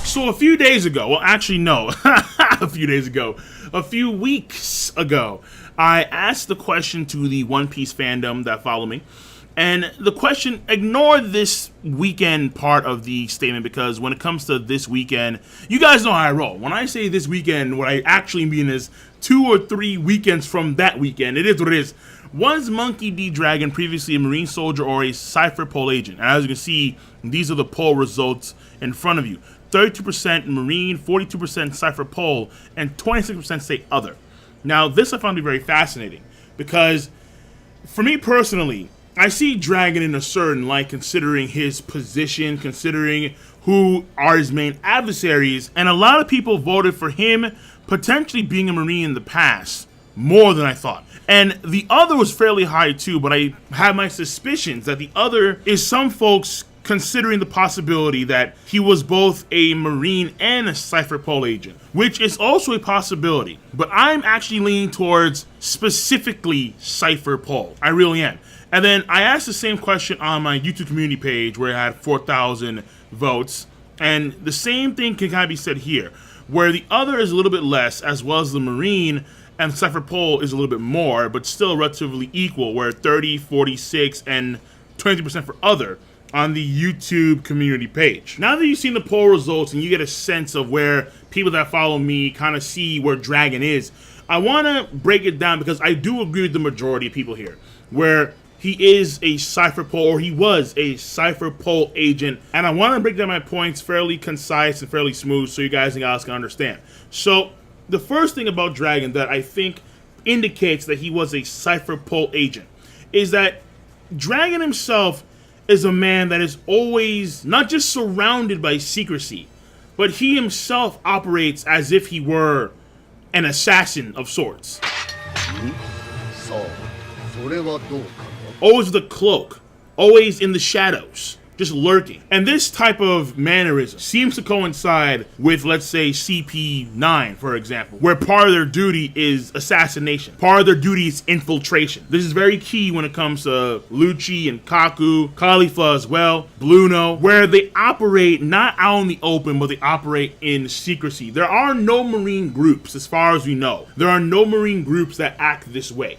So a few days ago, well actually no, a few weeks ago, I asked the question to the One Piece fandom that follow me. And the question, ignore this weekend part of the statement, because when it comes to this weekend, you guys know how I roll. When I say this weekend, what I actually mean is 2 or 3 weekends from that weekend. It is what it is. Was Monkey D. Dragon previously a Marine soldier or a Cipher Pol agent? And as you can see, these are the poll results in front of you. 32% Marine, 42% Cipher Pol, and 26% say other. Now, this I found to be very fascinating, because for me personally, I see Dragon in a certain light, considering his position, considering who are his main adversaries, and a lot of people voted for him potentially being a Marine in the past, more than I thought. And the other was fairly high too, but I had my suspicions that the other is some folks considering the possibility that he was both a Marine and a Cipher Pol agent, which is also a possibility. But I'm actually leaning towards specifically Cipher Pol. I really am. And then I asked the same question on my YouTube community page, where I had 4,000 votes. And the same thing can kind of be said here, where the other is a little bit less, as well as the Marine, and Cipher Pol is a little bit more, but still relatively equal, where 30, 46, and 23% for other on the YouTube community page. Now that you've seen the poll results and you get a sense of where people that follow me kind of see where Dragon is, I want to break it down, because I do agree with the majority of people here, where he is a Cipher Pol, or he was a Cipher Pol agent, and I want to break down my points fairly concise and fairly smooth so you guys and gals can understand. So the first thing about Dragon that I think indicates that he was a Cipher Pol agent is that Dragon himself is a man that is always not just surrounded by secrecy, but he himself operates as if he were an assassin of sorts. Always with a cloak, always in the shadows, just lurking. And this type of mannerism seems to coincide with, let's say, CP9, for example, where part of their duty is assassination. Part of their duty is infiltration. This is very key when it comes to Lucci and Kaku, Caulifla as well, Bluno, where they operate not out in the open, but they operate in secrecy. There are no Marine groups, as far as we know. There are no Marine groups that act this way.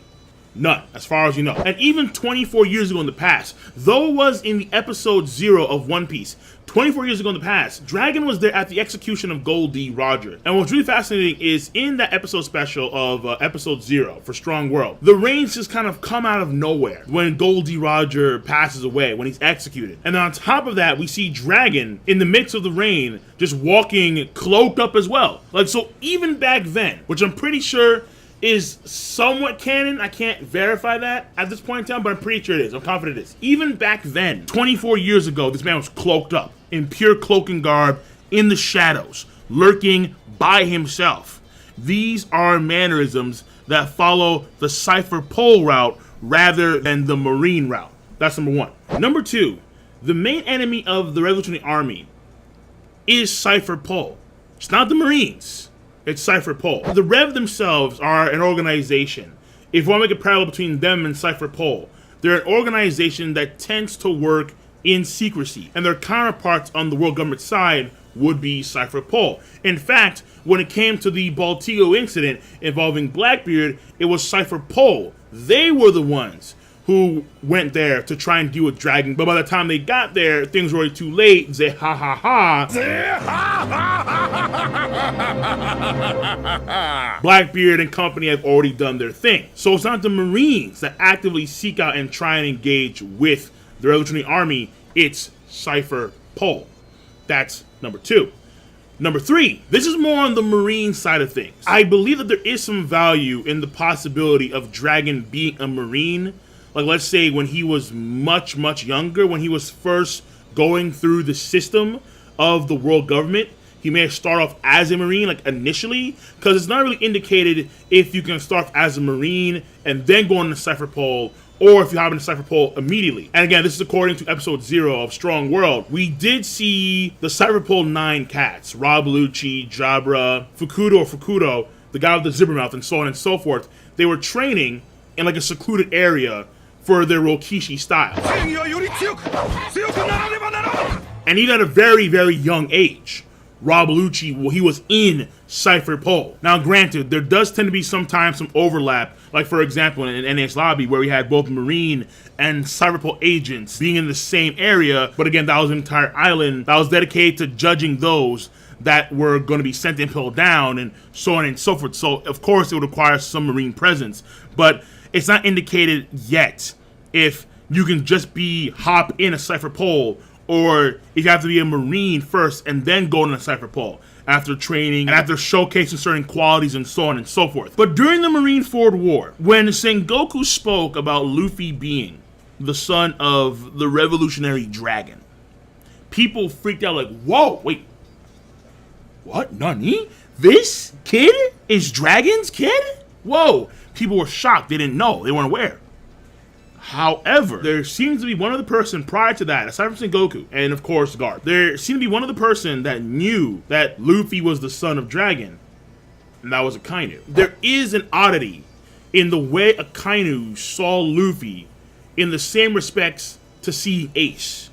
None, as far as you know. And even 24 years ago in the past, though it was in the episode 0 of One Piece, 24 years ago in the past, Dragon was there at the execution of Gold D. Roger. And what's really fascinating is in that episode special of episode 0 for Strong World, the rains just kind of come out of nowhere when Gold D. Roger passes away, when he's executed. And on top of that, we see Dragon in the midst of the rain, just walking cloaked up as well. Like, so even back then, which I'm pretty sure is somewhat canon. I can't verify that at this point in time, but I'm pretty sure it is. I'm confident it is. Even back then, 24 years ago, this man was cloaked up in pure cloaking garb in the shadows, lurking by himself. These are mannerisms that follow the Cipher Pol route rather than the Marine route. That's number one. Number two, the main enemy of the Revolutionary Army is Cipher Pol. It's not the Marines. It's Cipher Pol. The Rev themselves are an organization. If you want to make a parallel between them and Cipher Pol, they're an organization that tends to work in secrecy, and their counterparts on the world government side would be Cipher Pol. In fact, when it came to the Baltigo incident involving Blackbeard, it was Cipher Pol. They were the ones who went there to try and deal with Dragon, but by the time they got there, things were already too late. They Blackbeard and company have already done their thing. So it's not the Marines that actively seek out and try and engage with the Revolutionary Army, it's Cipher Pol. That's number two. Number three, this is more on the Marine side of things. I believe that there is some value in the possibility of Dragon being a Marine. Like, let's say when he was much, much younger, when he was first going through the system of the world government, he may have started off as a Marine, like initially, because it's not really indicated if you can start off as a Marine and then go into Cipher Pol, or if you hop into Cipher Pol immediately. And again, this is according to episode 0 of Strong World. We did see the Cipher Pol 9 cats, Rob Lucci, Jabra, Fukudo, the guy with the zipper mouth, and so on and so forth. They were training in like a secluded area for their Rokishi style. And even at a very, very young age, Rob Bellucci, well, he was in Cipher Pol. Now, granted, there does tend to be sometimes some overlap, like for example in NAS Lobby, where we had both Marine and Cipher Pol agents being in the same area, but again, that was an entire island that was dedicated to judging those that were going to be sent to Impel Down and so on and so forth. So, of course, it would require some Marine presence, but it's not indicated yet if you can just hop in a Cipher Pol, or if you have to be a Marine first and then go into a Cipher Pol after training and after showcasing certain qualities and so on and so forth. But during the Marineford War, when Sengoku spoke about Luffy being the son of the Revolutionary Dragon, people freaked out like, whoa, wait, what, Nani? This kid is Dragon's kid? Whoa, people were shocked, they didn't know, they weren't aware. However, there seems to be one other person prior to that, aside from Sengoku, and of course Garp. There seemed to be one other person that knew that Luffy was the son of Dragon, and that was Akainu. There is an oddity in the way Akainu saw Luffy in the same respects to seeing Ace.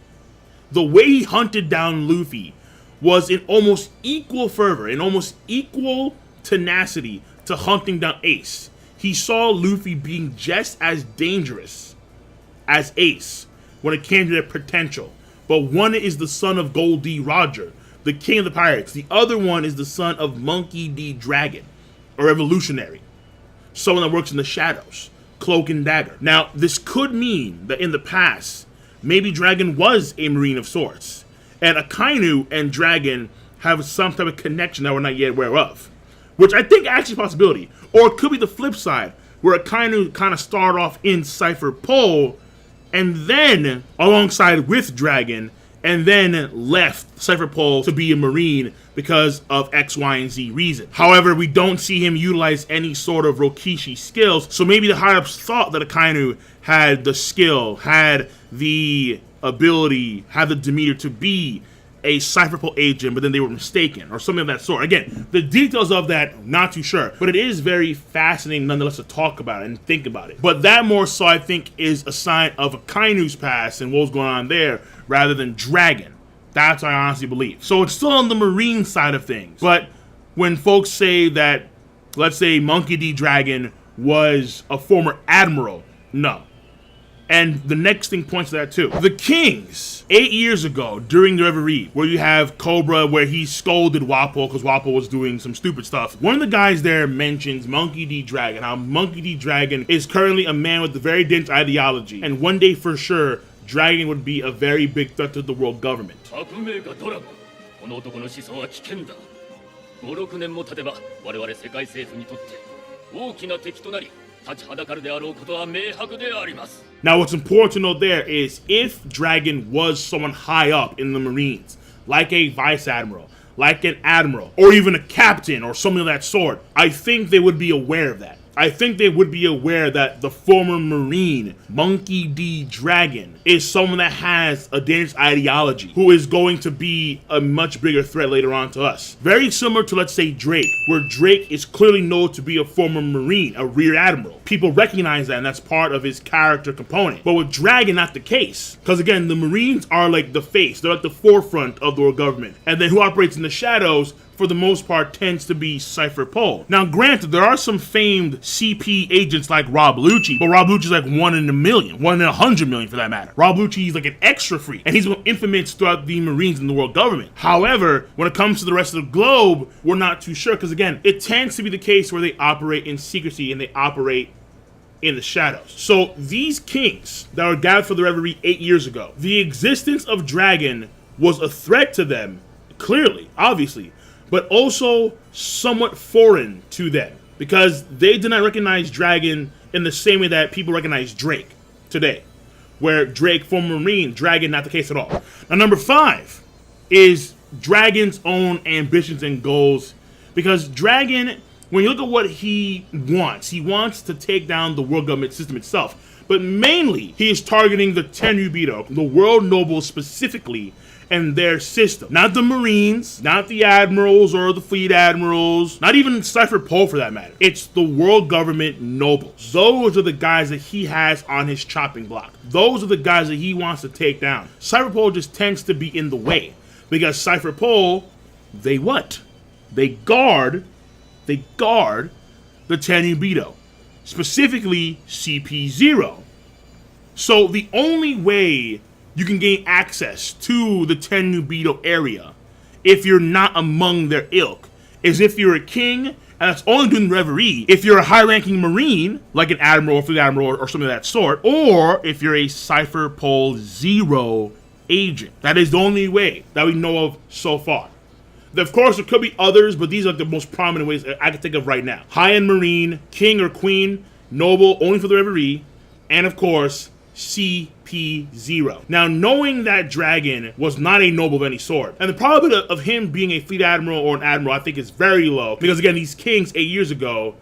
The way he hunted down Luffy was in almost equal fervor, in almost equal tenacity to hunting down Ace. He saw Luffy being just as dangerous as Ace when it came to their potential. But one is the son of Gold D. Roger, the king of the pirates. The other one is the son of Monkey D. Dragon, a revolutionary, someone that works in the shadows, cloak and dagger. Now, this could mean that in the past, maybe Dragon was a Marine of sorts, and Akainu and Dragon have some type of connection that we're not yet aware of, which I think actually is a possibility. Or it could be the flip side, where Akainu kind of started off in Cipher Pol, and then alongside with Dragon, and then left Cipher Pol to be a Marine because of X, Y, and Z reason. However, we don't see him utilize any sort of Rokishi skills, so maybe the higher-ups thought that Akainu had the skill, had the ability, had the demeanor to be a Cipher Pol agent, but then they were mistaken, or something of that sort. Again, the details of that, not too sure, but it is very fascinating nonetheless to talk about it and think about it. But that more so, I think, is a sign of Akainu's past and what was going on there, rather than Dragon. That's what I honestly believe. So it's still on the Marine side of things, but when folks say that, let's say Monkey D. Dragon was a former admiral, no. And the next thing points to that too. The Kings, 8 years ago, during the Reverie, where you have Cobra, where he scolded Wapol because Wapol was doing some stupid stuff. One of the guys there mentions Monkey D. Dragon, how Monkey D. Dragon is currently a man with a very dense ideology, and one day for sure, Dragon would be a very big threat to the world government. Now, what's important to know there is if Dragon was someone high up in the Marines, like a vice admiral, like an admiral, or even a captain or something of that sort, I think they would be aware of that. I think they would be aware that the former Marine, Monkey D. Dragon, is someone that has a dangerous ideology, who is going to be a much bigger threat later on to us. Very similar to, let's say, Drake, where Drake is clearly known to be a former Marine, a rear admiral. People recognize that, and that's part of his character component. But with Dragon, not the case. Because again, the Marines are like the face, they're like the forefront of the world government. And then who operates in the shadows, for the most part, tends to be Cipher Pol. Now, granted, there are some famed CP agents like Rob Bellucci, but Rob Bellucci's like 1 in a million, 1 in 100 million for that matter. Rob Bellucci is like an extra freak, and he's infamous throughout the Marines and the world government. However, when it comes to the rest of the globe, we're not too sure, because again, it tends to be the case where they operate in secrecy and they operate in the shadows. So these kings that were gathered for the Reverie 8 years ago, the existence of Dragon was a threat to them, clearly, obviously, but also somewhat foreign to them, because they did not recognize Dragon in the same way that people recognize Drake today, where Drake, former Marine, Dragon, not the case at all. Now, number 5 is Dragon's own ambitions and goals, because Dragon, when you look at what he wants to take down the world government system itself, but mainly he is targeting the Tenryubito, the world nobles specifically, and their system. Not the Marines, not the admirals or the fleet admirals, not even Cipher Pol for that matter. It's the world government nobles. Those are the guys that he has on his chopping block. Those are the guys that he wants to take down. Cipher Pol just tends to be in the way because Cipher Pol, they what? They guard the Tenubito, specifically CP0. So the only way you can gain access to the Tenubito area if you're not among their ilk is if you're a king, and that's only doing Reverie, if you're a high-ranking Marine, like an Admiral or Fleet Admiral or something of that sort, or if you're a Cipher Pol 0 agent. That is the only way that we know of so far. Of course, there could be others, but these are the most prominent ways I can think of right now. High-end Marine, King or Queen, Noble, only for the Reverie, and of course, CP0. Now, knowing that Dragon was not a noble of any sort, and the probability of him being a fleet admiral or an admiral, I think is very low, because again, these kings 8 years ago,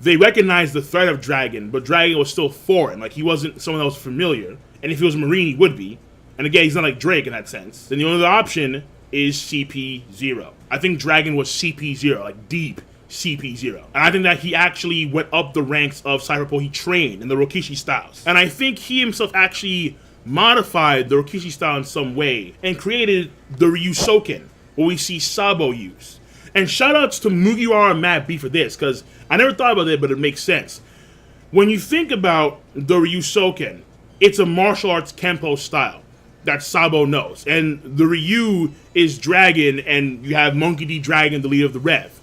they recognized the threat of Dragon, but Dragon was still foreign. Like, he wasn't someone that was familiar, and if he was a Marine, he would be. And again, he's not like Drake in that sense. Then the only other option is CP0. I think Dragon was CP0, like deep CP0. And I think that he actually went up the ranks of Cipher Pol. He trained in the Rokishi styles. And I think he himself actually modified the Rokishi style in some way and created the Ryusoken, what we see Sabo use. And shoutouts to Mugiwara and Matt B for this, because I never thought about it, but it makes sense. When you think about the Ryusoken, it's a martial arts Kenpo style that Sabo knows. And the Ryu is Dragon, and you have Monkey D. Dragon, the leader of the Rev.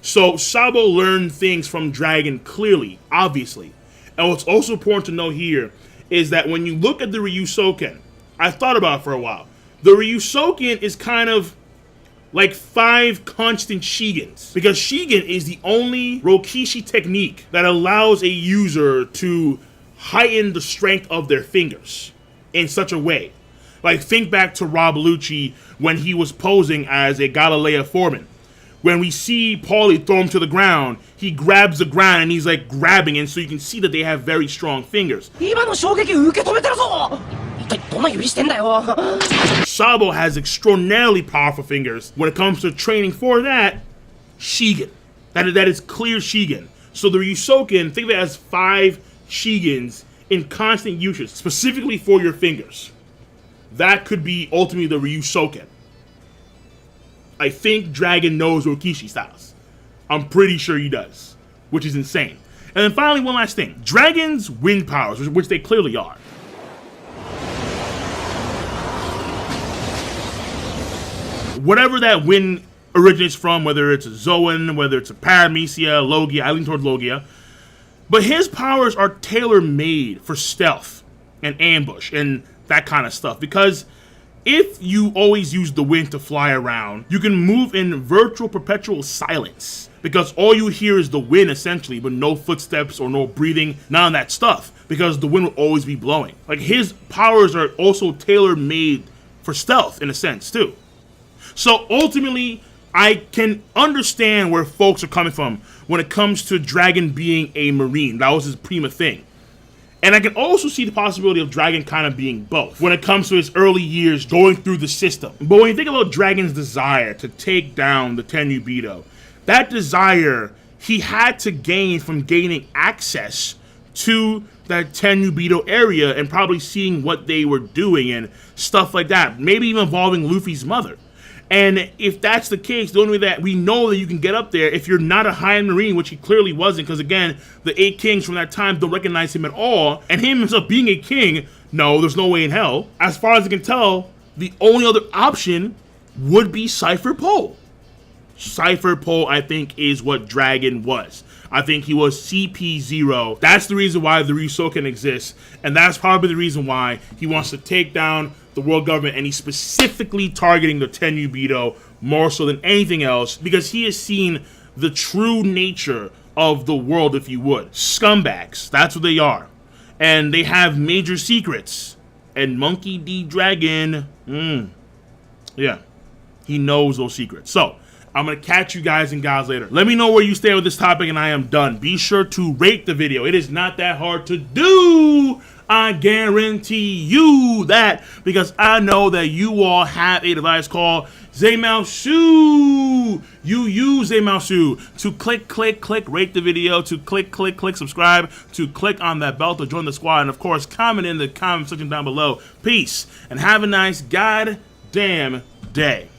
So Sabo learned things from Dragon clearly, obviously. And what's also important to know here is that when you look at the Ryusoken, I thought about it for a while. The Ryusoken is kind of like 5 constant Shigans, because Shigan is the only Rokishi technique that allows a user to heighten the strength of their fingers in such a way. Like, think back to Rob Lucci when he was posing as a Galilea foreman. When we see Paulie throw him to the ground, he grabs the ground and he's like grabbing it, so you can see that they have very strong fingers. Sabo has extraordinarily powerful fingers. When it comes to training for that, Shigen. That is clear Shigen. So the Ryusoken, think of it as 5 Shigans in constant usage, specifically for your fingers. That could be ultimately the Ryusoken. I think Dragon knows Rokishi styles. I'm pretty sure he does, which is insane. And then finally, one last thing. Dragon's wind powers, which they clearly are. Whatever that wind originates from, whether it's a Zoan, whether it's a Paramecia, Logia, I lean towards Logia, but his powers are tailor-made for stealth and ambush and that kind of stuff, because if you always use the wind to fly around, you can move in virtual perpetual silence, because all you hear is the wind essentially, but no footsteps or no breathing, none of that stuff, because the wind will always be blowing. Like, his powers are also tailor-made for stealth in a sense too. So ultimately, I can understand where folks are coming from when it comes to Dragon being a Marine. That was his prima thing. And I can also see the possibility of Dragon kind of being both when it comes to his early years going through the system. But when you think about Dragon's desire to take down the Tenubito, that desire he had to gain from gaining access to that Tenubito area and probably seeing what they were doing and stuff like that. Maybe even involving Luffy's mother. And if that's the case, the only way that we know that you can get up there, if you're not a high-end Marine, which he clearly wasn't, because again, the 8 kings from that time don't recognize him at all, and him himself being a king, no, there's no way in hell. As far as I can tell, the only other option would be Cipher Pol. Cipher Pol, I think, is what Dragon was. I think he was CP0. That's the reason why the Ryusoken exists, and that's probably the reason why he wants to take down the world government, and he's specifically targeting the Tenubito more so than anything else, because he has seen the true nature of the world, if you would. Scumbags, that's what they are. And they have major secrets. And Monkey D. Dragon, yeah, he knows those secrets. So, I'm going to catch you guys and gals later. Let me know where you stand with this topic, and I am done. Be sure to rate the video. It is not that hard to do. I guarantee you that, because I know that you all have a device called Zmao You use Zmao to click, rate the video, to click, subscribe, to click on that bell to join the squad, and of course, comment in the comment section down below. Peace, and have a nice goddamn day.